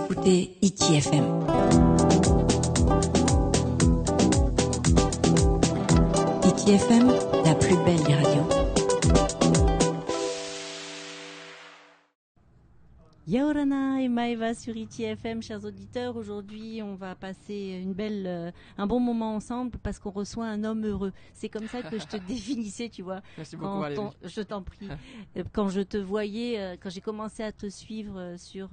écoutez ITFM. ITFM, la plus belle des radios. Yaorana et Maëva sur ITFM, chers auditeurs. Aujourd'hui, on va passer un bon moment ensemble parce qu'on reçoit un homme heureux. C'est comme ça que je te définissais, tu vois. Merci beaucoup, Valérie. Je t'en prie. Quand je te voyais, quand j'ai commencé à te suivre sur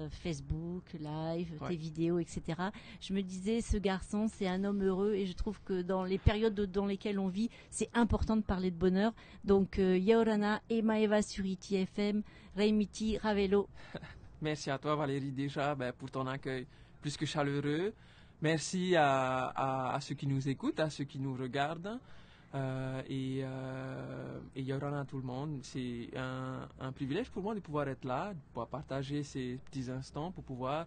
Facebook, live, tes vidéos, etc., je me disais, ce garçon, c'est un homme heureux et je trouve que dans les périodes dans lesquelles on vit, c'est important de parler de bonheur. Donc, Yaorana et Maëva sur ITFM, Reimiti, Ravelo. Merci à toi Valérie déjà pour ton accueil plus que chaleureux. Merci à ceux qui nous écoutent, à ceux qui nous regardent et Yorana à tout le monde. C'est un privilège pour moi de pouvoir être là, de pouvoir partager ces petits instants, pour pouvoir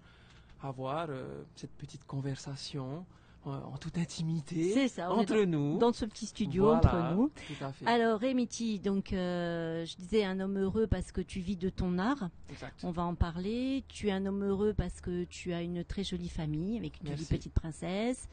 avoir cette petite conversation en toute intimité. C'est ça, entre nous. Dans ce petit studio, voilà, entre nous. Tout à fait. Alors, Reimiti, donc, je disais un homme heureux parce que tu vis de ton art. Exact. On va en parler. Tu es un homme heureux parce que tu as une très jolie famille avec une jolie petite princesse.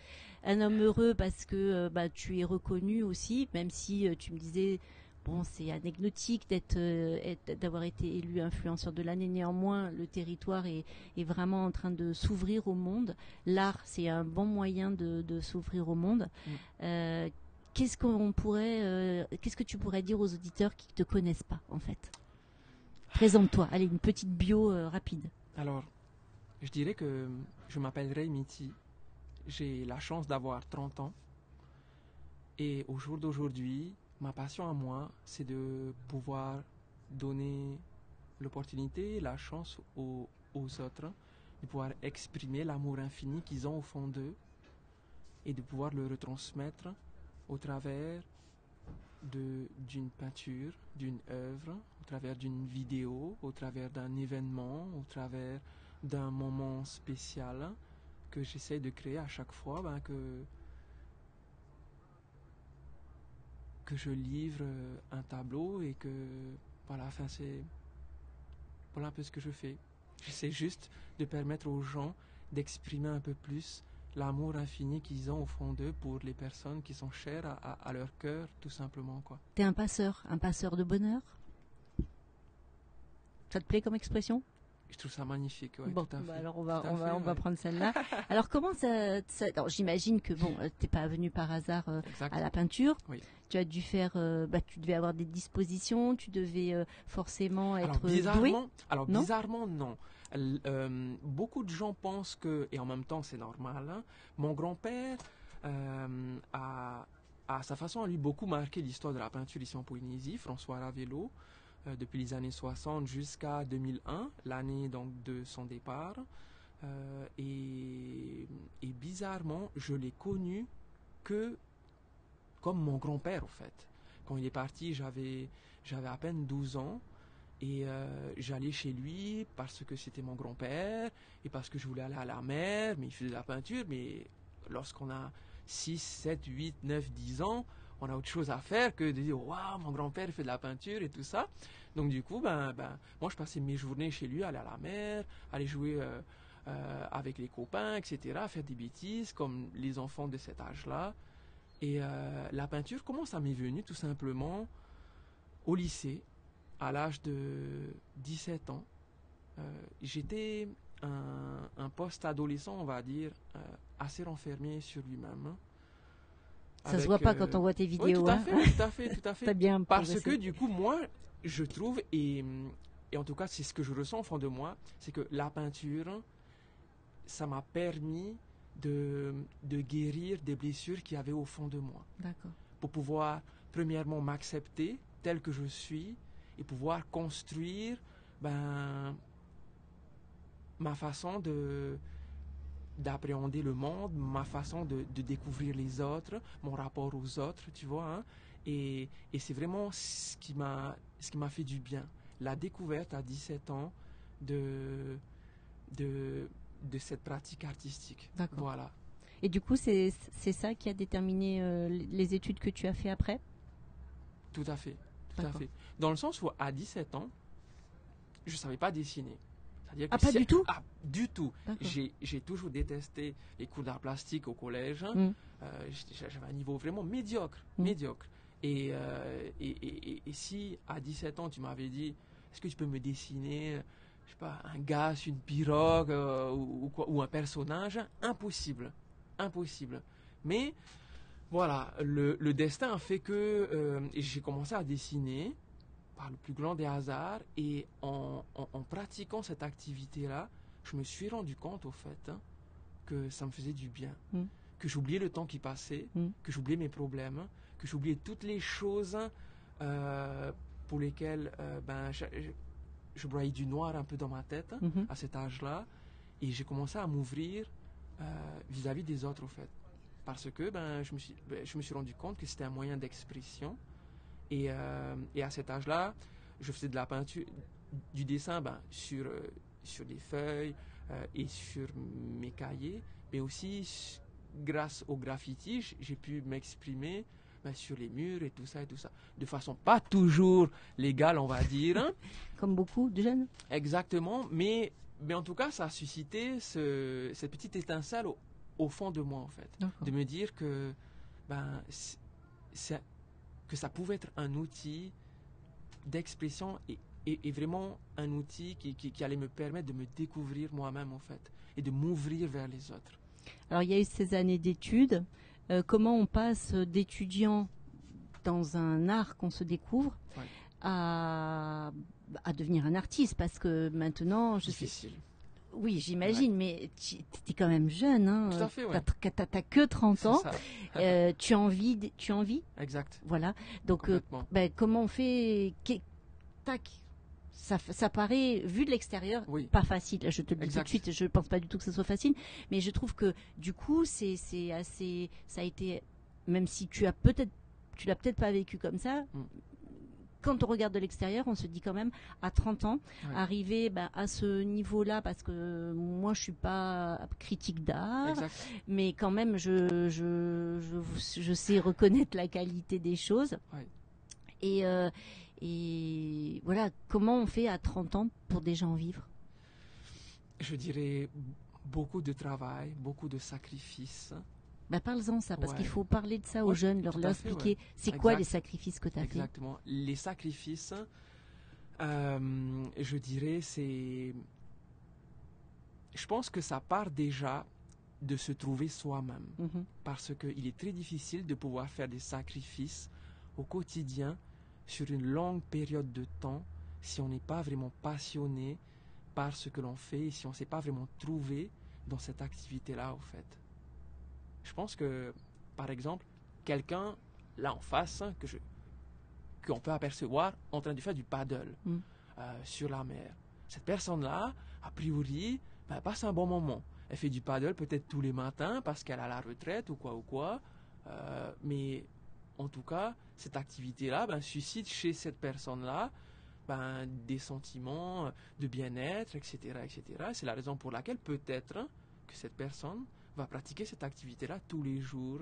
Un homme heureux parce que tu es reconnu aussi, même si tu me disais... Bon, c'est anecdotique d'avoir été élu influenceur de l'année. Néanmoins, le territoire est vraiment en train de s'ouvrir au monde. L'art, c'est un bon moyen de s'ouvrir au monde. Qu'est-ce que tu pourrais dire aux auditeurs qui ne te connaissent pas, en fait? Présente-toi. Allez, une petite bio rapide. Alors, je dirais que je m'appelle Reimiti. J'ai la chance d'avoir 30 ans. Et au jour d'aujourd'hui, ma passion à moi, c'est de pouvoir donner l'opportunité, la chance aux autres, de pouvoir exprimer l'amour infini qu'ils ont au fond d'eux et de pouvoir le retransmettre au travers d'une peinture, d'une œuvre, au travers d'une vidéo, au travers d'un événement, au travers d'un moment spécial que j'essaie de créer à chaque fois que je livre un tableau et que voilà un peu ce que je fais. J'essaie juste de permettre aux gens d'exprimer un peu plus l'amour infini qu'ils ont au fond d'eux pour les personnes qui sont chères à leur cœur, tout simplement, quoi. T'es un passeur de bonheur? Ça te plaît comme expression? Je trouve ça magnifique, ouais, bon, tout à fait. Alors on va prendre celle-là. Alors comment ça alors, j'imagine que t'es pas venu par hasard à la peinture. Oui. Tu as dû faire, tu devais avoir des dispositions, tu devais forcément être doué. Alors bizarrement non. Beaucoup de gens pensent que, et en même temps c'est normal, hein, mon grand-père a sa façon à lui beaucoup marqué l'histoire de la peinture ici en Polynésie, François Ravelo. Depuis les années 60 jusqu'à 2001, l'année donc de son départ. Et bizarrement, je l'ai connu que comme mon grand-père, en fait. Quand il est parti, j'avais à peine 12 ans. Et j'allais chez lui parce que c'était mon grand-père et parce que je voulais aller à la mer, mais il faisait de la peinture. Mais lorsqu'on a 6, 7, 8, 9, 10 ans, on a autre chose à faire que de dire « Waouh, mon grand-père fait de la peinture et tout ça ». Donc du coup, moi je passais mes journées chez lui, aller à la mer, aller jouer avec les copains, etc., faire des bêtises comme les enfants de cet âge-là. Et la peinture, comment ça m'est venu? Tout simplement au lycée, à l'âge de 17 ans. J'étais un post-adolescent, on va dire, assez renfermé sur lui-même. Ça se voit pas quand on voit tes vidéos. Oui, tout à fait. T'as bien Parce que du coup, moi, je trouve, et en tout cas, c'est ce que je ressens au fond de moi, c'est que la peinture, ça m'a permis de guérir des blessures qu'il y avait au fond de moi. D'accord. Pour pouvoir, premièrement, m'accepter tel que je suis et pouvoir construire ma façon d'appréhender le monde, ma façon de découvrir les autres, mon rapport aux autres, tu vois, hein? Et c'est vraiment ce qui m'a fait du bien. La découverte à 17 ans de cette pratique artistique. D'accord. Voilà. Et du coup, c'est ça qui a déterminé les études que tu as fait après? Tout à fait. Dans le sens où à 17 ans, je ne savais pas dessiner. C'est-à-dire Ah, pas du tout? Ah, du tout. D'accord. J'ai toujours détesté les cours d'art plastique au collège. J'avais un niveau vraiment médiocre. Médiocre. Et si à 17 ans tu m'avais dit, est-ce que tu peux me dessiner, je sais pas, un gars sur une pirogue ou un personnage, impossible. Impossible. Mais voilà, le destin a fait que j'ai commencé à dessiner par le plus grand des hasards, et en pratiquant cette activité-là, je me suis rendu compte au fait que ça me faisait du bien, que j'oubliais le temps qui passait, que j'oubliais mes problèmes, que j'oubliais toutes les choses pour lesquelles je broyais du noir un peu dans ma tête à cet âge-là, et j'ai commencé à m'ouvrir vis-à-vis des autres au fait, parce que je me suis rendu compte que c'était un moyen d'expression. Et à cet âge-là, je faisais de la peinture, du dessin sur des feuilles et sur mes cahiers, mais aussi grâce au graffiti, j'ai pu m'exprimer sur les murs et tout ça, de façon pas toujours légale, on va dire. Hein. Comme beaucoup de jeunes. Exactement, mais en tout cas, ça a suscité cette petite étincelle au fond de moi, en fait, de me dire que que ça pouvait être un outil d'expression et vraiment un outil qui allait me permettre de me découvrir moi-même, en fait, et de m'ouvrir vers les autres. Alors, il y a eu ces années d'études. Comment on passe d'étudiant dans un art qu'on se découvre à devenir un artiste? Parce que maintenant, difficile. Oui, j'imagine, mais tu es quand même jeune. Hein. Tout à fait, ouais. T'as que 30 ans. Tu as envie. Exact. Voilà. Donc, comment on fait tac. Ça paraît, vu de l'extérieur, pas facile. Je te le dis tout de suite, je ne pense pas du tout que ce soit facile. Mais je trouve que, du coup, c'est assez... Ça a été... Même si tu l'as peut-être pas vécu comme ça... Quand on regarde de l'extérieur, on se dit quand même, à 30 ans, arriver à ce niveau-là, parce que moi, je suis pas critique d'art, mais quand même, je sais reconnaître la qualité des choses. Et voilà, comment on fait à 30 ans pour déjà en vivre? Je dirais beaucoup de travail, beaucoup de sacrifices. Parle-en ça, parce qu'il faut parler de ça aux jeunes, leur expliquer c'est quoi les sacrifices que tu as fait. Exactement. Les sacrifices, je dirais, je pense que ça part déjà de se trouver soi-même. Parce qu'il est très difficile de pouvoir faire des sacrifices au quotidien sur une longue période de temps si on n'est pas vraiment passionné par ce que l'on fait et si on ne s'est pas vraiment trouvé dans cette activité-là, au fait. Je pense que, par exemple, quelqu'un là en face qu'on peut apercevoir en train de faire du paddle sur la mer. Cette personne-là, a priori, passe un bon moment. Elle fait du paddle peut-être tous les matins parce qu'elle a la retraite ou quoi. Mais en tout cas, cette activité-là suscite chez cette personne-là des sentiments de bien-être, etc. C'est la raison pour laquelle peut-être que cette personne va pratiquer cette activité-là tous les jours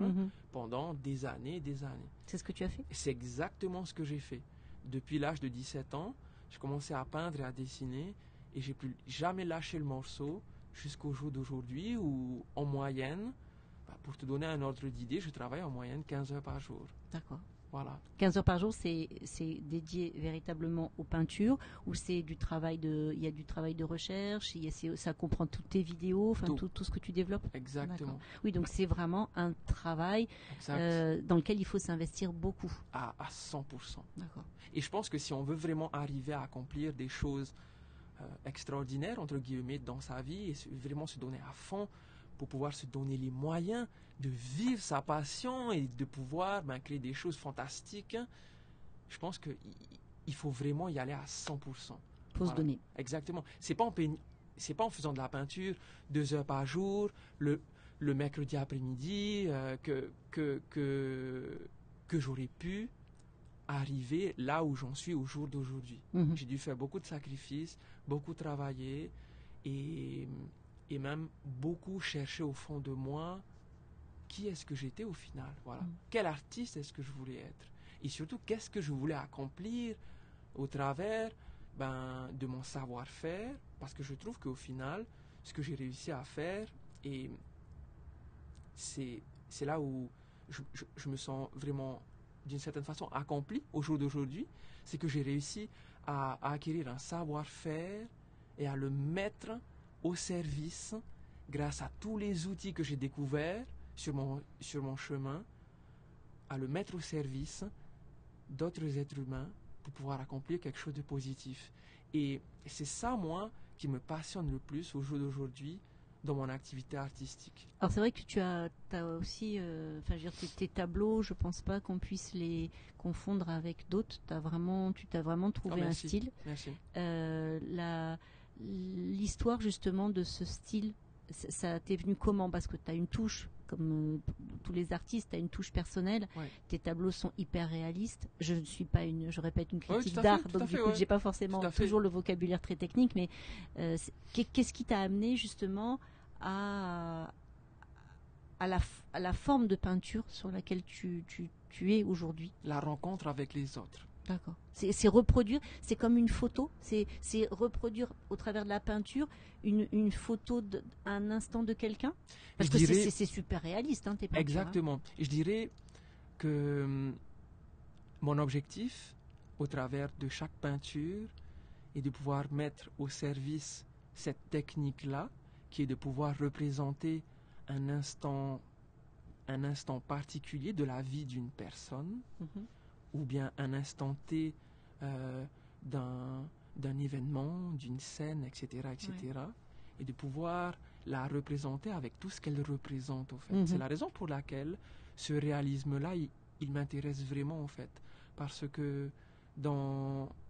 pendant des années et des années. C'est ce que tu as fait? C'est exactement ce que j'ai fait. Depuis l'âge de 17 ans, j'ai commencé à peindre et à dessiner et j'ai plus jamais lâché le morceau jusqu'au jour d'aujourd'hui où, en moyenne, pour te donner un ordre d'idée, je travaille en moyenne 15 heures par jour. D'accord. Voilà. 15 heures par jour, c'est dédié véritablement aux peintures ou c'est il y a du travail de recherche, ça comprend toutes tes vidéos, tout ce que tu développes? Exactement. Oui, donc c'est vraiment un travail dans lequel il faut s'investir beaucoup. À 100%. D'accord. Et je pense que si on veut vraiment arriver à accomplir des choses extraordinaires, entre guillemets, dans sa vie et vraiment se donner à fond pour pouvoir se donner les moyens de vivre sa passion et de pouvoir créer des choses fantastiques, je pense qu'il faut vraiment y aller à 100%. Faut se donner. Exactement. C'est pas en faisant de la peinture 2 heures par jour, le mercredi après-midi, que j'aurais pu arriver là où j'en suis au jour d'aujourd'hui. J'ai dû faire beaucoup de sacrifices, beaucoup travailler et même beaucoup chercher au fond de moi qui est-ce que j'étais au final. Voilà. Quel artiste est-ce que je voulais être? Et surtout, qu'est-ce que je voulais accomplir au travers de mon savoir-faire, parce que je trouve qu'au final, ce que j'ai réussi à faire, et c'est là où je me sens vraiment, d'une certaine façon, accompli au jour d'aujourd'hui, c'est que j'ai réussi à acquérir un savoir-faire et à le mettre au service, grâce à tous les outils que j'ai découverts sur mon chemin, à le mettre au service d'autres êtres humains pour pouvoir accomplir quelque chose de positif. Et c'est ça, moi, qui me passionne le plus au jour d'aujourd'hui dans mon activité artistique. Alors c'est vrai que tu as aussi, enfin je veux dire, tes tableaux, je pense pas qu'on puisse les confondre avec d'autres. Tu t'as vraiment trouvé un style. Merci. L'histoire justement de ce style, ça t'est venu comment? Parce que tu as une touche, comme tous les artistes, tu as une touche personnelle. Ouais. Tes tableaux sont hyper réalistes. Je ne suis pas je répète, une critique Oui, d'art, donc du coup, j'ai pas forcément toujours le vocabulaire très technique, mais qu'est-ce qui t'a amené justement à la forme de peinture sur laquelle tu es aujourd'hui? La rencontre avec les autres. D'accord. C'est reproduire, c'est comme une photo, c'est reproduire au travers de la peinture une photo d'un instant de quelqu'un. Parce que c'est super réaliste, tes peintures. Exactement. Et je dirais que mon objectif, au travers de chaque peinture, est de pouvoir mettre au service cette technique-là, qui est de pouvoir représenter un instant particulier de la vie d'une personne, ou bien un instant T d'un événement, d'une scène, etc., etc., et de pouvoir la représenter avec tout ce qu'elle représente, au fait. C'est la raison pour laquelle ce réalisme-là, il m'intéresse vraiment, en fait, parce que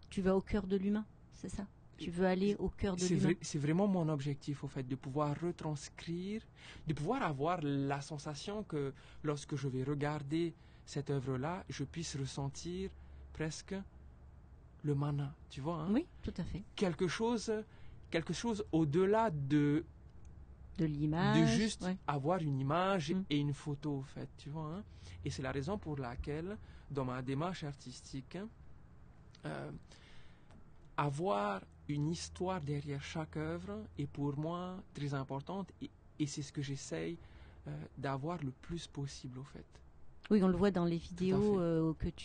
Tu vas au cœur de l'humain, c'est ça? Tu veux aller au cœur de l'humain. C'est vraiment mon objectif, au fait, de pouvoir retranscrire, de pouvoir avoir la sensation que lorsque je vais regarder cette œuvre-là, je puisse ressentir presque le mana, tu vois, hein? Oui, tout à fait. Quelque chose au-delà de l'image. De juste avoir une image et une photo, au fait, tu vois, hein? Et c'est la raison pour laquelle, dans ma démarche artistique, avoir une histoire derrière chaque œuvre est pour moi très importante, et c'est ce que j'essaye d'avoir le plus possible, au fait. Oui, on le voit dans les vidéos,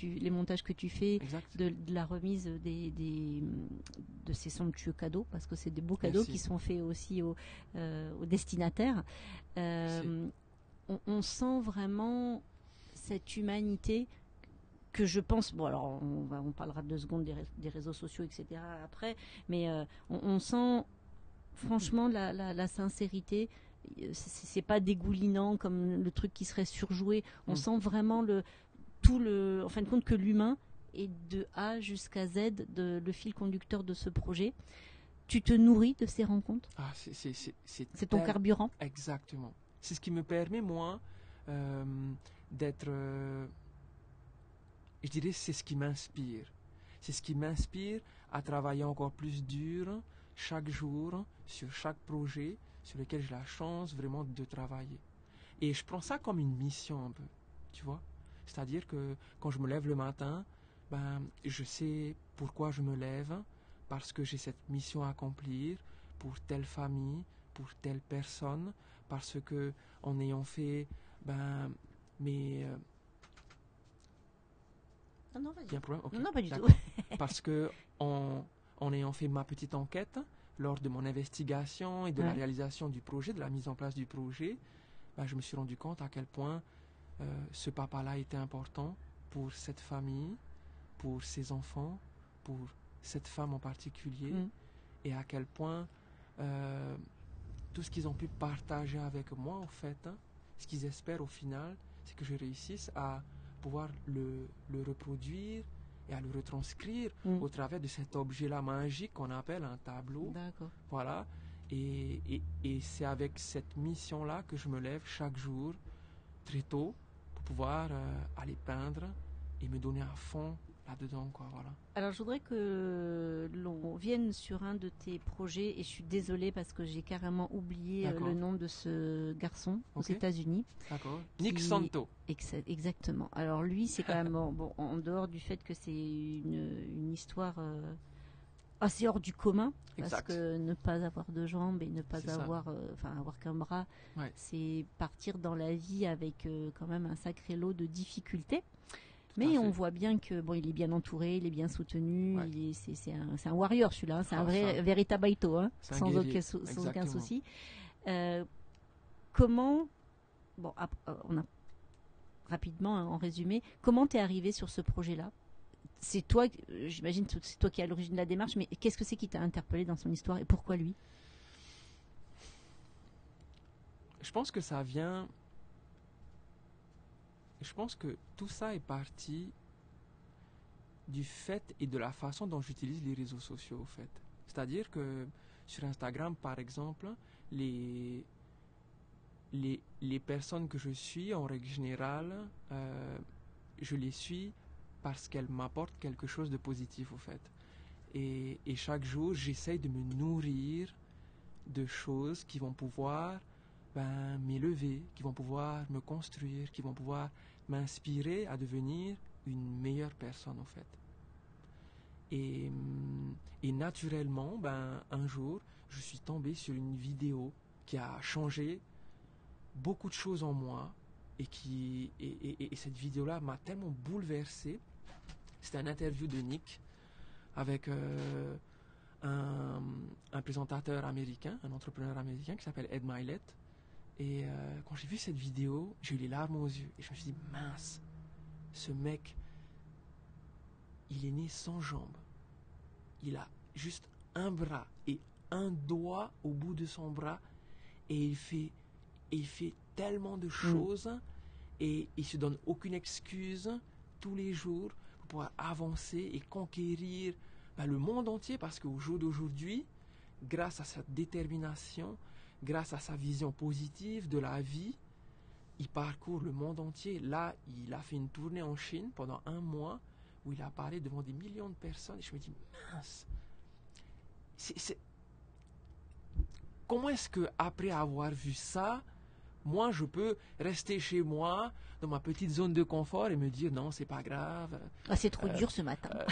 les montages que tu fais, de la remise de ces somptueux cadeaux, parce que c'est des beaux cadeaux qui sont faits aussi aux destinataires. On sent vraiment cette humanité que je pense, bon alors on parlera 2 secondes des réseaux sociaux, etc. après, mais on sent franchement la sincérité. C'est pas dégoulinant comme le truc qui serait surjoué. On sent vraiment en fin de compte, que l'humain est de A jusqu'à Z, le fil conducteur de ce projet. Tu te nourris de ces rencontres? C'est ton carburant? Exactement. C'est ce qui me permet, moi, d'être... je dirais, c'est ce qui m'inspire. C'est ce qui m'inspire à travailler encore plus dur, chaque jour, sur chaque projet sur lequel j'ai la chance vraiment de travailler. Et je prends ça comme une mission un peu, tu vois. C'est-à-dire que quand je me lève le matin, je sais pourquoi je me lève, parce que j'ai cette mission à accomplir pour telle famille, pour telle personne, parce que en ayant fait mes... Non, vas-y. Il y a un problème? Okay. Non, pas du tout. Parce que en ayant fait ma petite enquête, lors de mon investigation et de la réalisation du projet, de la mise en place du projet, je me suis rendu compte à quel point ce papa-là était important pour cette famille, pour ses enfants, pour cette femme en particulier, et à quel point tout ce qu'ils ont pu partager avec moi, en fait, ce qu'ils espèrent au final, c'est que je réussisse à pouvoir le reproduire et à le retranscrire au travers de cet objet-là magique qu'on appelle un tableau. D'accord. Voilà. Et c'est avec cette mission-là que je me lève chaque jour, très tôt, pour pouvoir aller peindre et me donner à fond là-dedans, quoi, voilà. Alors, je voudrais que l'on vienne sur un de tes projets, et je suis désolée parce que j'ai carrément oublié le nom de ce garçon aux États-Unis. D'accord. Nick Santo. Exactement. Alors, lui, c'est quand même, bon, en dehors du fait que c'est une histoire assez hors du commun, parce Exact. que ne pas avoir de jambes et ne pas C'est ça. avoir, avoir qu'un bras, Ouais. c'est partir dans la vie avec quand même un sacré lot de difficultés. Tout à Mais fait. on voit bien que bon, il est bien entouré, il est bien soutenu, Ouais. c'est un warrior celui-là, hein, c'est un vrai véritable Aito, hein, C'est un sans guerrier. sans aucun Exactement. souci. Comment, bon, on a rapidement, hein, en résumé, comment t'es arrivé sur ce projet-là? C'est toi, j'imagine, c'est toi qui es à l'origine de la démarche, mais qu'est-ce que c'est qui t'a interpellé dans son histoire et pourquoi lui? Je pense que ça vient. Je pense que tout ça est parti du fait et de la façon dont j'utilise les réseaux sociaux, au fait. C'est-à-dire que sur Instagram, par exemple, les personnes que je suis, en règle générale, je les suis parce qu'elles m'apportent quelque chose de positif, au fait. Et chaque jour, j'essaye de me nourrir de choses qui vont pouvoir m'élever, qui vont pouvoir me construire, qui vont pouvoir m'inspirer à devenir une meilleure personne, en fait. Et naturellement, un jour, je suis tombé sur une vidéo qui a changé beaucoup de choses en moi et cette vidéo-là m'a tellement bouleversé. C'était un interview de Nick avec un présentateur américain, un entrepreneur américain qui s'appelle Ed Mylett. Et quand j'ai vu cette vidéo, j'ai eu les larmes aux yeux et je me suis dit, mince, ce mec, il est né sans jambes. Il a juste un bras et un doigt au bout de son bras et il fait tellement de choses et il se donne aucune excuse tous les jours pour pouvoir avancer et conquérir le monde entier, parce qu'au jour d'aujourd'hui, grâce à sa détermination, grâce à sa vision positive de la vie, il parcourt le monde entier. Là, il a fait une tournée en Chine pendant 1 mois où il a parlé devant des millions de personnes et je me dis, mince, comment est-ce que après avoir vu ça, moi je peux rester chez moi dans ma petite zone de confort et me dire non, c'est pas grave. Ah, c'est trop dur ce matin.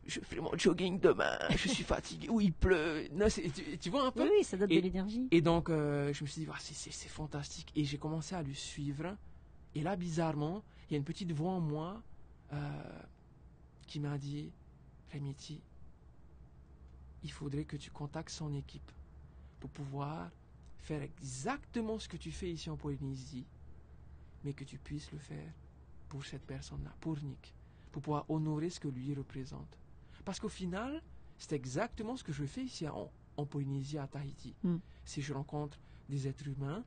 Je ferai mon jogging demain, je suis fatigué, ou il pleut. Non, tu vois un peu? Oui, ça donne de l'énergie. Et donc je me suis dit, c'est fantastique. Et j'ai commencé à le suivre. Et là, bizarrement, il y a une petite voix en moi qui m'a dit, Rémiti, il faudrait que tu contactes son équipe pour pouvoir faire exactement ce que tu fais ici en Polynésie, mais que tu puisses le faire pour cette personne-là, pour Nick, pour pouvoir honorer ce que lui représente. Parce qu'au final, c'est exactement ce que je fais ici en Polynésie, à Tahiti. Si je rencontre des êtres humains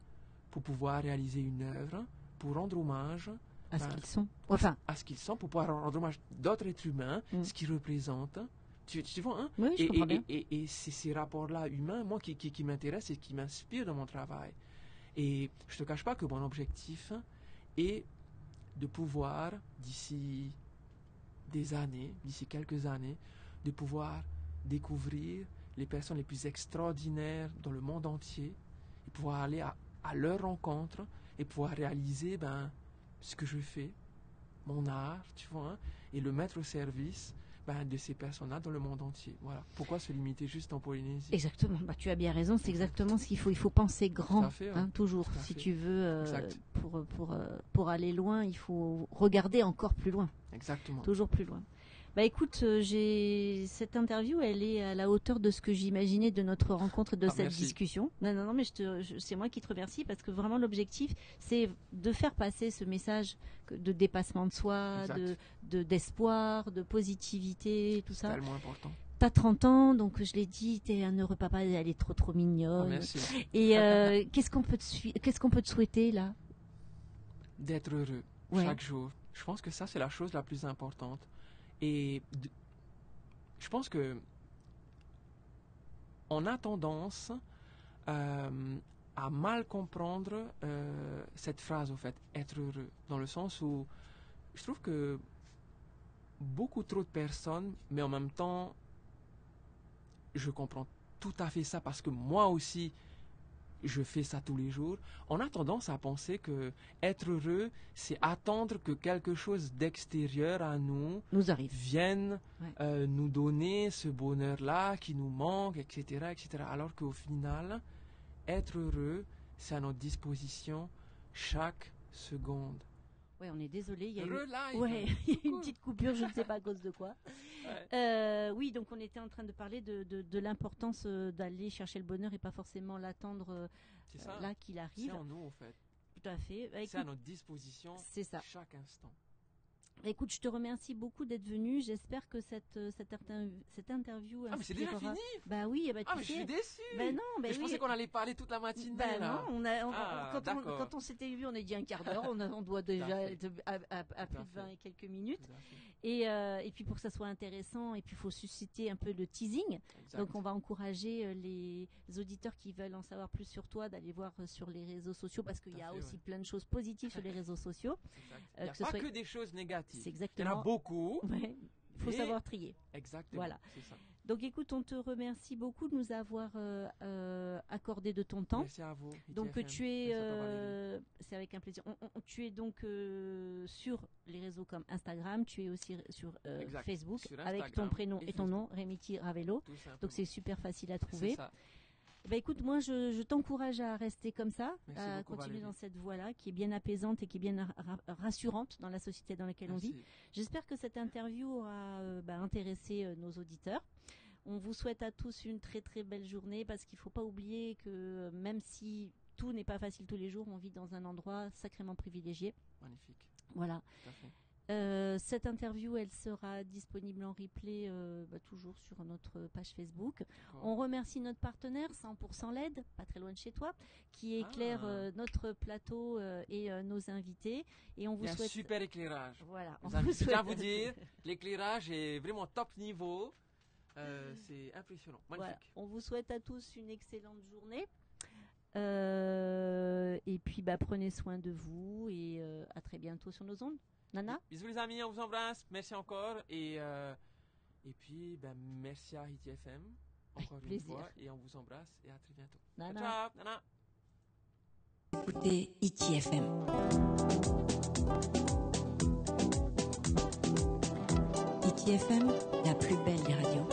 pour pouvoir réaliser une œuvre, pour rendre hommage à ce qu'ils sont. À ce qu'ils sont, pour pouvoir rendre hommage d'autres êtres humains, ce qu'ils représentent. Tu vois, hein? Oui, je comprends bien. Et c'est ces rapports-là humains, moi, qui m'intéressent et qui m'inspirent dans mon travail. Et je ne te cache pas que mon objectif est de pouvoir, d'ici des années, d'ici quelques années, de pouvoir découvrir les personnes les plus extraordinaires dans le monde entier et pouvoir aller à leur rencontre et pouvoir réaliser ce que je fais, mon art, tu vois, hein, et le mettre au service de ces personnes-là dans le monde entier. Voilà. Pourquoi se limiter juste en Polynésie? Exactement. Tu as bien raison. C'est exactement ce qu'il faut. Il faut penser grand, Tout à fait, hein. Toujours. Tout à Si fait. tu veux, Exact. pour aller loin, il faut regarder encore plus loin. Exactement. Toujours plus loin. Écoute, cette interview, elle est à la hauteur de ce que j'imaginais de notre rencontre et de cette merci. discussion. Non, mais c'est moi qui te remercie parce que vraiment l'objectif, c'est de faire passer ce message de dépassement de soi, d'espoir, de positivité, tout ça. C'est tellement important. T'as 30 ans, donc je l'ai dit, t'es un heureux papa, elle est trop mignonne. Merci. Et qu'est-ce qu'on peut te souhaiter là? D'être heureux chaque jour. Je pense que ça, c'est la chose la plus importante. Et je pense que on a tendance à mal comprendre cette phrase, au fait, être heureux, dans le sens où je trouve que beaucoup trop de personnes, mais en même temps, je comprends tout à fait ça, parce que moi aussi, je fais ça tous les jours, on a tendance à penser que être heureux, c'est attendre que quelque chose d'extérieur à nous arrive, vienne nous donner ce bonheur-là qui nous manque, etc., etc. Alors qu'au final, être heureux, c'est à notre disposition chaque seconde. Ouais, on est désolé, il y a une petite coupure, je ne sais pas à cause de quoi. Oui, donc on était en train de parler de l'importance d'aller chercher le bonheur et pas forcément l'attendre là qu'il arrive. C'est en nous, en fait. Tout à fait. Écoute, c'est à notre disposition chaque instant. Écoute, je te remercie beaucoup d'être venu. J'espère que cette interview mais c'est déjà fini. Bah oui, mais je suis déçu. Non, je pensais qu'on allait parler toute la matinée. Non, quand on s'était vu, on a dit un quart d'heure. On doit déjà être à plus de 20 et quelques minutes. Et puis pour que ça soit intéressant, et puis il faut susciter un peu le teasing. Exact. Donc on va encourager les auditeurs qui veulent en savoir plus sur toi d'aller voir sur les réseaux sociaux, parce qu'il y a aussi plein de choses positives sur les réseaux sociaux. Il n'y a pas que des choses négatives. C'est exactement. Il y en a beaucoup. Ouais. Il faut savoir trier. Exactement. Voilà. C'est ça. Donc écoute, on te remercie beaucoup de nous avoir accordé de ton temps. Merci à vous. Donc tu es, c'est avec un plaisir. Tu es donc sur les réseaux comme Instagram, tu es aussi sur Facebook sur avec ton prénom et ton nom, Rémiti Ravello. Donc c'est super facile à trouver. C'est ça. Écoute, moi je t'encourage à rester comme ça, à continuer dans cette voie-là qui est bien apaisante et qui est bien rassurante dans la société dans laquelle on vit. J'espère que cette interview aura intéressé nos auditeurs. On vous souhaite à tous une très très belle journée, parce qu'il ne faut pas oublier que même si tout n'est pas facile tous les jours, on vit dans un endroit sacrément privilégié. Magnifique. Voilà. Tout à fait. Cette interview, elle sera disponible en replay toujours sur notre page Facebook. On remercie notre partenaire 100% LED, pas très loin de chez toi, qui éclaire notre plateau et nos invités. Et on vous souhaite un super éclairage. Voilà. Je tiens à vous dire, l'éclairage est vraiment top niveau. C'est impressionnant, magnifique. Voilà. On vous souhaite à tous une excellente journée. Et puis prenez soin de vous et à très bientôt sur nos ondes. Nana? Bisous les amis, on vous embrasse. Merci encore. Et puis, merci à ITFM encore une fois. Et on vous embrasse et à très bientôt. Nana. Ciao, Nana. Écoutez ITFM. ITFM, la plus belle des radios.